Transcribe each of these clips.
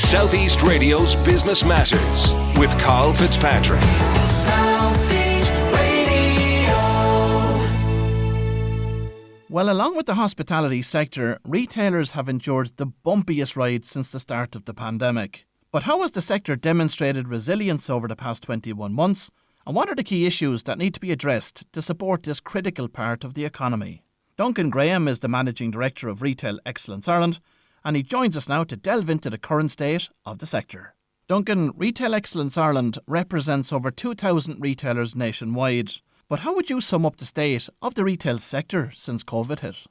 Southeast Radio's Business Matters with Carl Fitzpatrick. Southeast Radio. Well, along with the hospitality sector, retailers have endured the bumpiest ride since the start of the pandemic. But how has the sector demonstrated resilience over the past 21 months? And what are the key issues that need to be addressed to support this critical part of the economy? Duncan Graham is the Managing Director of Retaile Excellence Ireland, and he joins us now to delve into the current state of the sector. Duncan, Retaile Excellence Ireland represents over 2,000 retailers nationwide. But how would you sum up the state of the retail sector since COVID hit?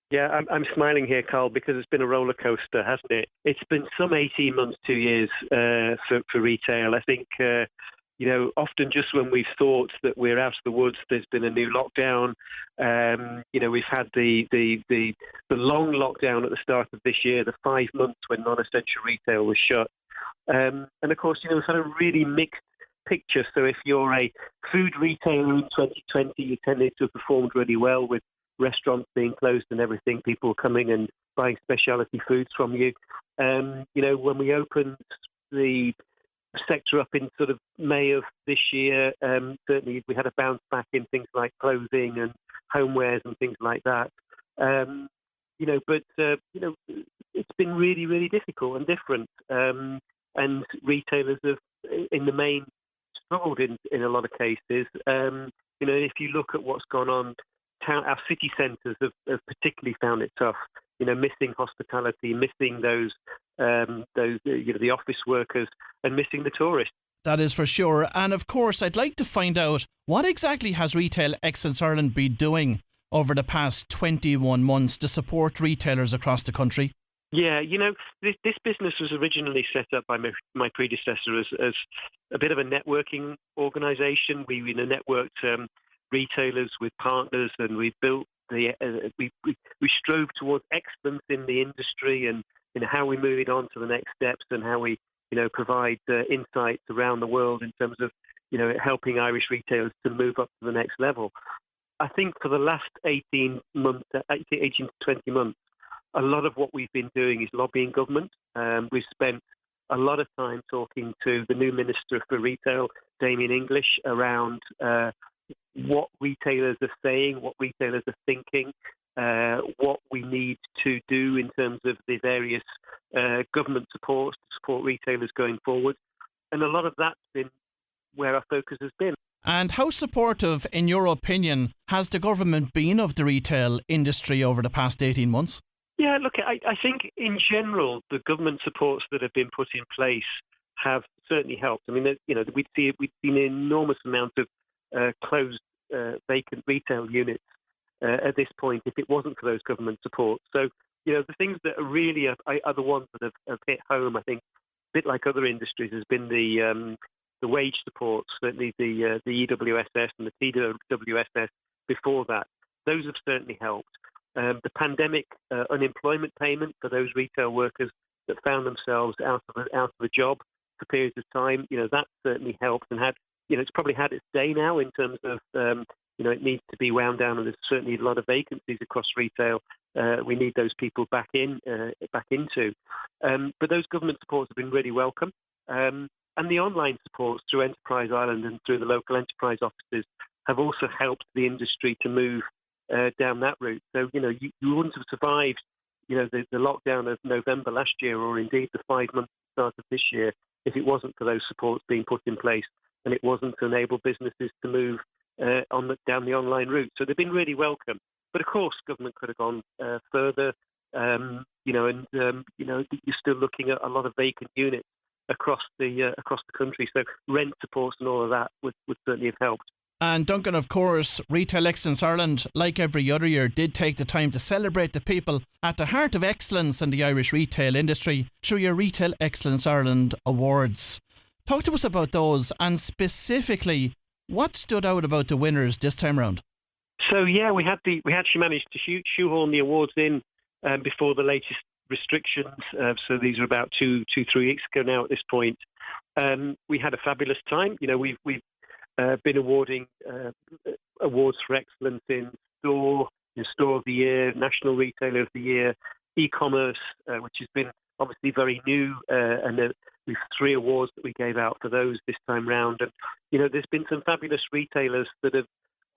Yeah, I'm smiling here, Carl, because it's been a roller coaster, hasn't it? It's been some 18 months, 2 years for retail. I think, often just when we've thought that we're out of the woods, there's been a new lockdown. We've had the long lockdown at the start of this year, the 5 months when non-essential retail was shut. And of course, we've had a really mixed picture. So if you're a food retailer in 2020, you tended to have performed really well with restaurants being closed and everything, people coming and buying specialty foods from you. When we opened the sector up in sort of May of this year, certainly we had a bounce back in things like clothing and homewares and things like that. It's been really, really difficult and different. And retailers have, in the main, struggled in a lot of cases. If you look at what's gone on, our city centres have particularly found it tough. Missing hospitality, missing those the office workers, and missing the tourists. That is for sure. And of course, I'd like to find out what exactly has Retaile Excellence Ireland been doing over the past 21 months to support retailers across the country? Yeah, this business was originally set up by my predecessor as a bit of a networking organisation. We networked retailers with partners, and we built we strove towards excellence in the industry, and how we move it on to the next steps, and how we provide insights around the world in terms of helping Irish retailers to move up to the next level. I think for the last 18 to 20 months, a lot of what we've been doing is lobbying government. We've spent a lot of time talking to the new Minister for Retail, Damien English, around what retailers are saying, what retailers are thinking, what we need to do in terms of the various government supports to support retailers going forward. And a lot of that's been where our focus has been. And how supportive, in your opinion, has the government been of the retail industry over the past 18 months? Yeah, look, I think in general, the government supports that have been put in place have certainly helped. I mean, we'd seen an enormous amount of closed, vacant retail units at this point if it wasn't for those government supports. So, the things that are really are the ones that have hit home, I think, a bit like other industries, has been the wage supports, certainly the EWSS and the TWSS before that. Those have certainly helped. The pandemic unemployment payment for those retail workers that found themselves out of a job for periods of time, that certainly helped and had, it's probably had its day now in terms of, it needs to be wound down, and there's certainly a lot of vacancies across retail. We need those people back into. But those government supports have been really welcome. And the online supports through Enterprise Ireland and through the local enterprise offices have also helped the industry to move down that route. So, you wouldn't have survived, the lockdown of November last year, or indeed the 5 months start of this year, if it wasn't for those supports being put in place, and it wasn't to enable businesses to move down the online route. So they've been really welcome. But of course, government could have gone further, you're still looking at a lot of vacant units across the country. So rent supports and all of that would certainly have helped. And Duncan, of course, Retaile Excellence Ireland, like every other year, did take the time to celebrate the people at the heart of excellence in the Irish retail industry through your Retaile Excellence Ireland Awards. Talk to us about those, and specifically, what stood out about the winners this time around? So yeah, we actually managed to shoehorn the awards in before the latest restrictions. So these are about 3 weeks ago now at this point. We had a fabulous time. We've been awarding awards for excellence in Store of the Year, National Retailer of the Year, e-commerce, which has been obviously very new, and we've 3 awards that we gave out for those this time round. And, there's been some fabulous retailers that have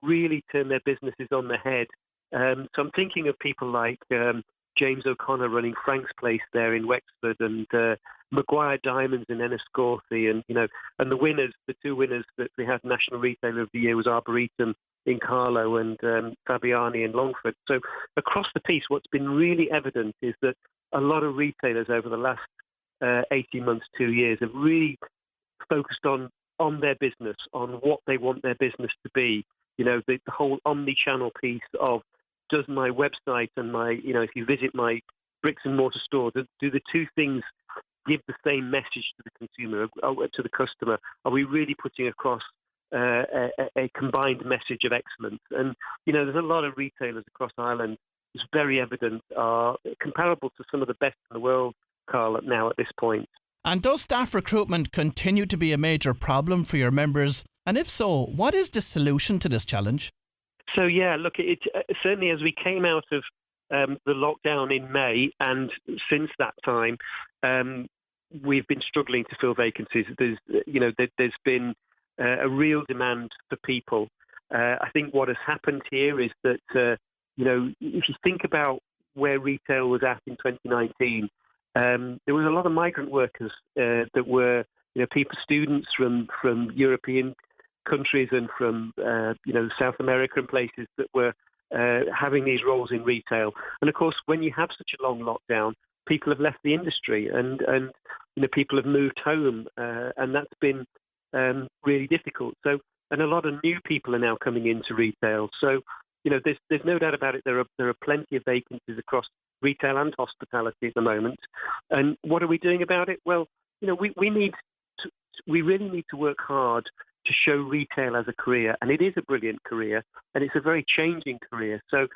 really turned their businesses on the head. So I'm thinking of people like James O'Connor running Frank's Place there in Wexford, and Maguire Diamonds in Enniscorthy, and and the 2 winners that we had National Retailer of the Year was Arboretum in Carlow and Fabiani in Longford. So across the piece, what's been really evident is that a lot of retailers over the last 18 months, 2 years, have really focused on their business, on what they want their business to be. The whole omni-channel piece of, does my website and if you visit my bricks and mortar store, do the 2 things give the same message to the consumer, to the customer? Are we really putting across a combined message of excellence? And, there's a lot of retailers across Ireland, it's very evident, are comparable to some of the best in the world, Carl, now at this point. And does staff recruitment continue to be a major problem for your members? And if so, what is the solution to this challenge? So, look, it certainly as we came out of the lockdown in May, and since that time, we've been struggling to fill vacancies. There's been a real demand for people. I think what has happened here is that, if you think about where retail was at in 2019, there was a lot of migrant workers that were, students from European countries and from, South America and places that were having these roles in retail. And of course, when you have such a long lockdown, people have left the industry and people have moved home, and that's been really difficult. So, and a lot of new people are now coming into retail. So, there's no doubt about it. There are plenty of vacancies across retail and hospitality at the moment. And what are we doing about it? Well, we really need to work hard to show retail as a career, and it is a brilliant career, and it's a very changing career. So,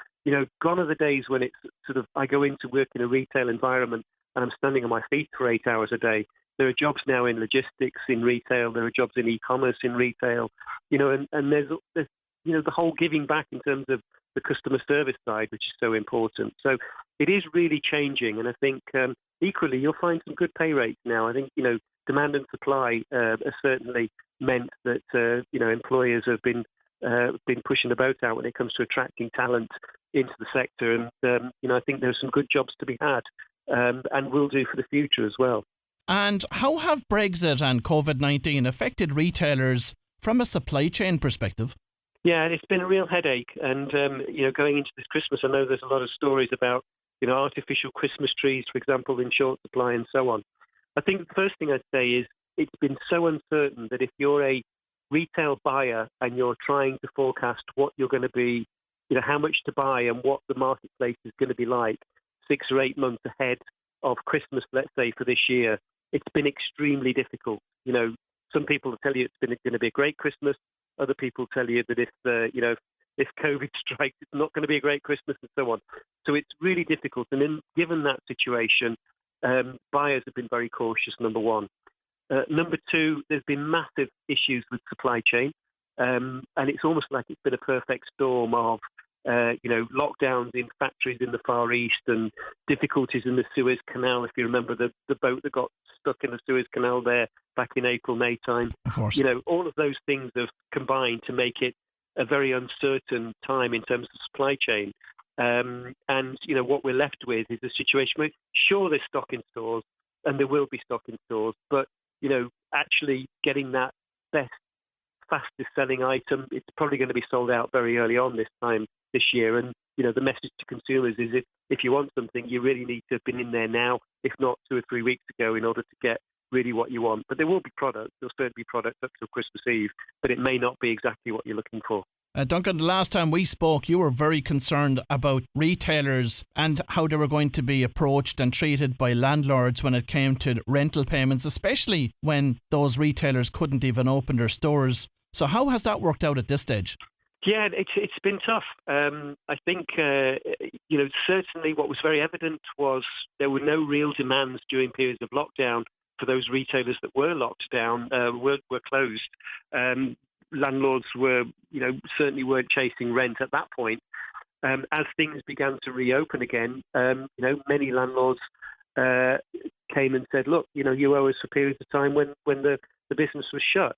gone are the days when it's sort of, I go into work in a retail environment and I'm standing on my feet for 8 hours a day. There are jobs now in logistics in retail. There are jobs in e-commerce in retail, and there's the whole giving back in terms of the customer service side, which is so important. So it is really changing, and I think equally you'll find some good pay rates now. I think demand and supply has certainly meant that employers have been pushing the boat out when it comes to attracting talent into the sector, and I think there's some good jobs to be had, and will do for the future as well. And how have Brexit and COVID-19 affected retailers from a supply chain perspective? Yeah, it's been a real headache. And, going into this Christmas, I know there's a lot of stories about, artificial Christmas trees, for example, in short supply and so on. I think the first thing I'd say is it's been so uncertain that if you're a retail buyer and you're trying to forecast what you're going to be, how much to buy and what the marketplace is going to be like 6 or 8 months ahead of Christmas, let's say, for this year, it's been extremely difficult. Some people will tell you it's going to be a great Christmas. Other people tell you that if COVID strikes, it's not going to be a great Christmas and so on. So it's really difficult. And then given that situation, buyers have been very cautious, number one. Number two, there's been massive issues with supply chain. And it's almost like it's been a perfect storm of, lockdowns in factories in the Far East and difficulties in the Suez Canal. If you remember the boat that got stuck in the Suez Canal there back in April, May time. Of course. All of those things have combined to make it a very uncertain time in terms of supply chain. And what we're left with is a situation where, sure, there's stock in stores and there will be stock in stores, but, actually getting that best, fastest selling item, it's probably going to be sold out very early on this year. And, the message to consumers is if you want something, you really need to have been in there now, if not 2 or 3 weeks ago, in order to get really what you want. But there will be products. There'll certainly be products up till Christmas Eve, but it may not be exactly what you're looking for. Duncan, the last time we spoke, you were very concerned about retailers and how they were going to be approached and treated by landlords when it came to rental payments, especially when those retailers couldn't even open their stores. So how has that worked out at this stage? Yeah, it's been tough. I think, certainly what was very evident was there were no real demands during periods of lockdown for those retailers that were locked down, were closed. Landlords were, certainly weren't chasing rent at that point. As things began to reopen again, many landlords came and said, look, you owe us for periods of time when the business was shut.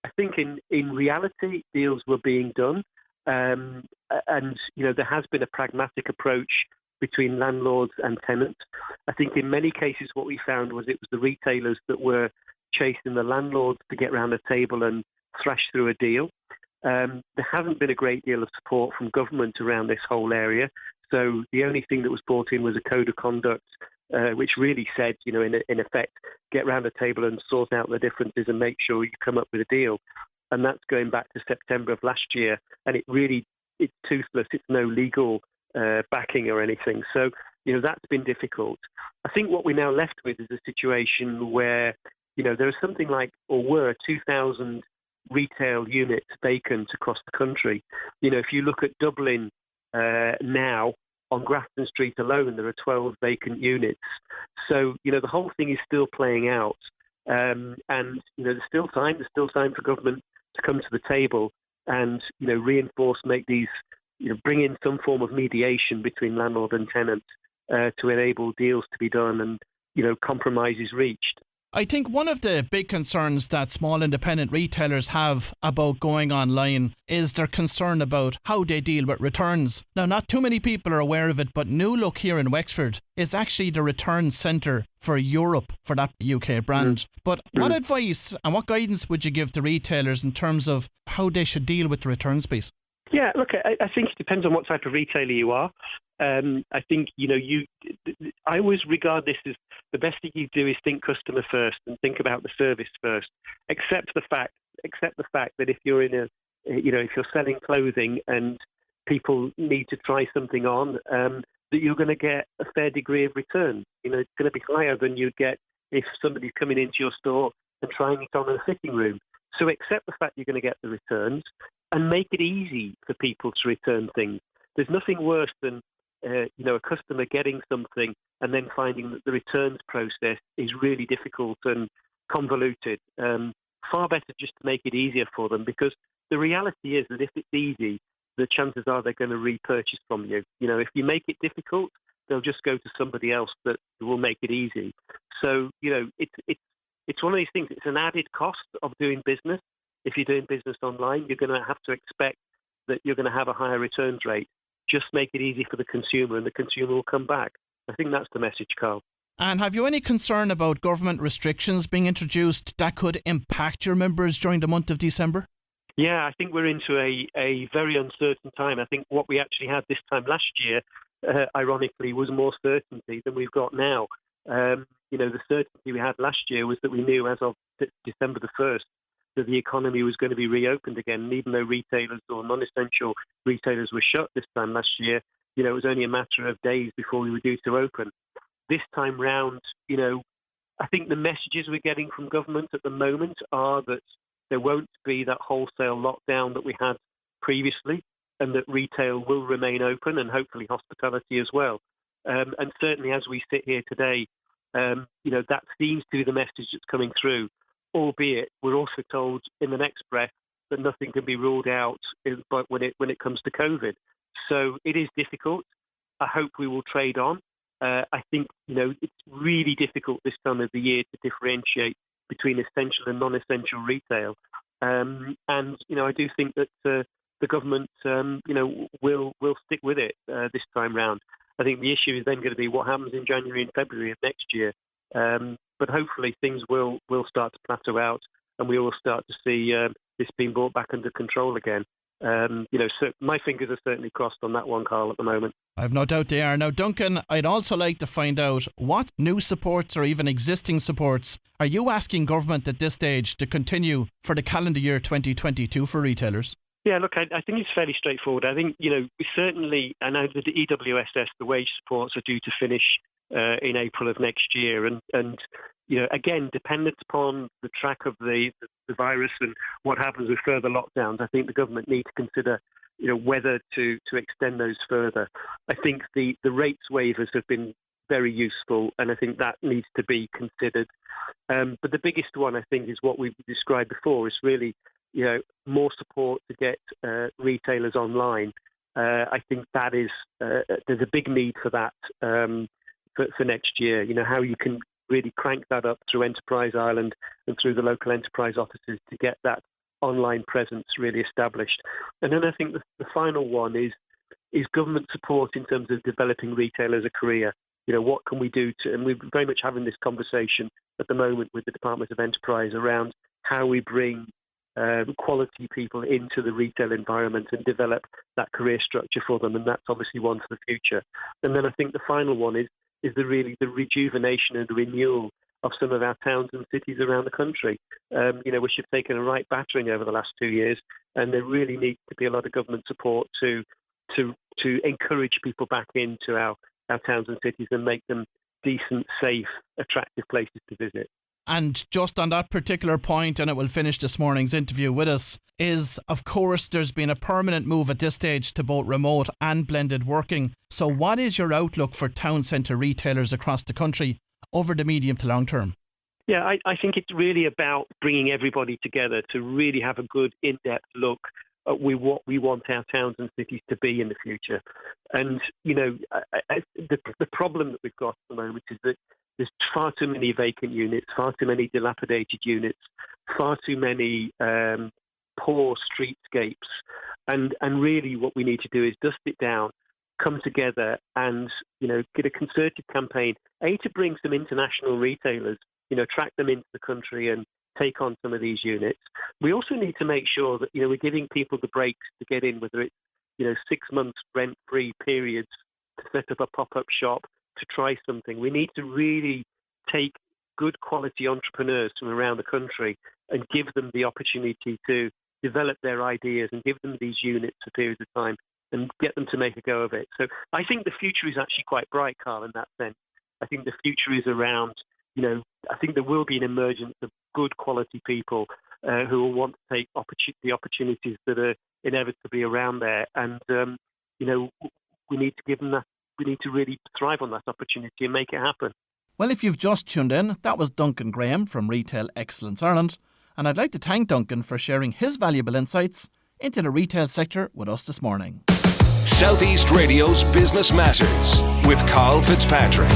I think in reality, deals were being done. And there has been a pragmatic approach between landlords and tenants. I think in many cases what we found was it was the retailers that were chasing the landlords to get round the table and thrash through a deal. There hasn't been a great deal of support from government around this whole area. So the only thing that was brought in was a code of conduct, which really said, in effect, get round the table and sort out the differences and make sure you come up with a deal. And that's going back to September of last year. And it's toothless. It's no legal backing or anything. So, that's been difficult. I think what we're now left with is a situation where, there is something like, or were 2,000 retail units vacant across the country. If you look at Dublin now, on Grafton Street alone, there are 12 vacant units. So, the whole thing is still playing out. And, there's still time for government to come to the table and, reinforce, make these, bring in some form of mediation between landlord and tenant to enable deals to be done and, compromises reached. I think one of the big concerns that small independent retailers have about going online is their concern about how they deal with returns. Now, not too many people are aware of it, but New Look here in Wexford is actually the return centre for Europe for that UK brand. But what advice and what guidance would you give to retailers in terms of how they should deal with the returns piece? Yeah, look, I think it depends on what type of retailer you are. I think, I always regard this as the best thing you do is think customer first and think about the service first. Accept the fact that if you're if you're selling clothing and people need to try something on, that you're going to get a fair degree of return. It's going to be higher than you'd get if somebody's coming into your store and trying it on in a fitting room. So accept the fact you're going to get the returns and make it easy for people to return things. There's nothing worse than a customer getting something and then finding that the returns process is really difficult and convoluted. Far better just to make it easier for them, because the reality is that if it's easy, the chances are they're going to repurchase from you. If you make it difficult, they'll just go to somebody else that will make it easy. So, it's one of these things. It's an added cost of doing business. If you're doing business online, you're going to have to expect that you're going to have a higher returns rate. Just make it easy for the consumer and the consumer will come back. I think that's the message, Carl. And have you any concern about government restrictions being introduced that could impact your members during the month of December? Yeah, I think we're into a very uncertain time. I think what we actually had this time last year, ironically, was more certainty than we've got now. The certainty we had last year was that we knew as of December the 1st that the economy was going to be reopened again. And even though retailers or non-essential retailers were shut this time last year, it was only a matter of days before we were due to open. This time round, I think the messages we're getting from government at the moment are that there won't be that wholesale lockdown that we had previously, and that retail will remain open and hopefully hospitality as well. And certainly as we sit here today, that seems to be the message that's coming through, albeit we're also told in the next breath that nothing can be ruled out when it comes to COVID. So it is difficult. I hope we will trade on. I think, it's really difficult this time of the year to differentiate between essential and non-essential retail. And I do think that the government, will stick with it this time round. I think the issue is then going to be what happens in January and February of next year. But hopefully things will start to plateau out and we will start to see this being brought back under control again. So my fingers are certainly crossed on that one, Carl, at the moment. I've no doubt they are. Now, Duncan, I'd also like to find out what new supports or even existing supports are you asking government at this stage to continue for the calendar year 2022 for retailers? Yeah, look, I think it's fairly straightforward. I think, certainly, I know that the EWSS, the wage supports are due to finish in April of next year. And again, dependent upon the track of the virus and what happens with further lockdowns, I think the government need to consider, whether to extend those further. I think the rates waivers have been very useful, and I think that needs to be considered. But the biggest one, I think, is what we've described before, is really, more support to get retailers online. I think that is there's a big need for that. for next year. How you can really crank that up through Enterprise Ireland and through the local enterprise offices to get that online presence really established. And then I think the final one is government support in terms of developing retail as a career. What can we do and we're very much having this conversation at the moment with the Department of Enterprise around how we bring quality people into the retail environment and develop that career structure for them. And that's obviously one for the future. And then I think the final one is the rejuvenation and renewal of some of our towns and cities around the country, which have taken a right battering over the last 2 years. And there really needs to be a lot of government support to encourage people back into our towns and cities and make them decent, safe, attractive places to visit. And just on that particular point, and it will finish this morning's interview with us, is, of course, there's been a permanent move at this stage to both remote and blended working. So what is your outlook for town centre retailers across the country over the medium to long term? Yeah, I think it's really about bringing everybody together to really have a good in-depth look at what we want our towns and cities to be in the future. And, the problem that we've got at the moment is that there's far too many vacant units, far too many dilapidated units, far too many poor streetscapes. And really what we need to do is dust it down, come together and, get a concerted campaign, to bring some international retailers, attract them into the country and take on some of these units. We also need to make sure that, we're giving people the breaks to get in, whether it's, 6 months rent-free periods to set up a pop-up shop, to try something. We need to really take good quality entrepreneurs from around the country and give them the opportunity to develop their ideas and give them these units for periods of time and get them to make a go of it. So I think the future is actually quite bright, Carl, in that sense. I think the future is around, I think there will be an emergence of good quality people who will want to take the opportunities that are inevitably around there. And, we need to give them that. We need to really thrive on that opportunity and make it happen. Well, if you've just tuned in, that was Duncan Graham from Retaile Excellence Ireland. And I'd like to thank Duncan for sharing his valuable insights into the retail sector with us this morning. Southeast Radio's Business Matters with Carl Fitzpatrick.